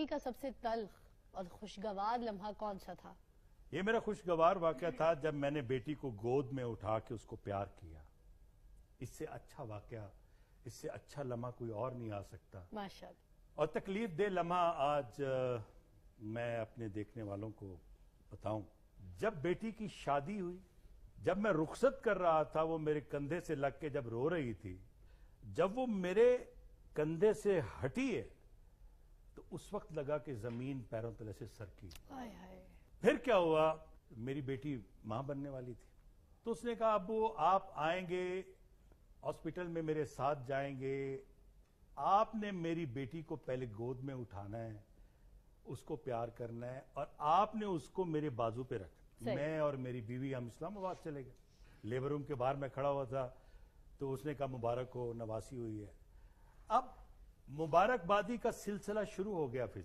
کا سب سے تلخ اور خوشگوار لمحہ کون سا تھا؟ یہ میرا خوشگوار واقعہ تھا جب میں نے بیٹی کو گود میں اٹھا کے اس کو پیار کیا. اس سے اچھا واقعہ، اس سے اچھا لمحہ کوئی اور نہیں آ سکتا. ماشاءاللہ. اور تکلیف دہ لمحہ آج میں اپنے دیکھنے والوں کو بتاؤں. جب بیٹی کی شادی ہوئی، جب میں رخصت کر رہا تھا، وہ میرے کندھے سے لگ کے جب رو رہی تھی، جب وہ میرے کندھے سے ہٹی ہے تو اس وقت لگا کہ زمین پیروں تلے سے سرکی. ہائے ہائے. پھر کیا ہوا، میری بیٹی ماں بننے والی تھی تو اس نے کہا ابو آپ آئیں گے ہاسپٹل میں، میرے ساتھ جائیں گے، آپ نے میری بیٹی کو پہلے گود میں اٹھانا ہے، اس کو پیار کرنا ہے، اور آپ نے اس کو میرے بازو پہ رکھنا. میں اور میری بیوی ہم اسلام آباد چلے گئے. لیبر روم کے باہر میں کھڑا ہوا تھا تو اس نے کہا مبارک ہو، نواسی ہوئی ہے. اب مبارک بادی کا سلسلہ شروع ہو گیا. پھر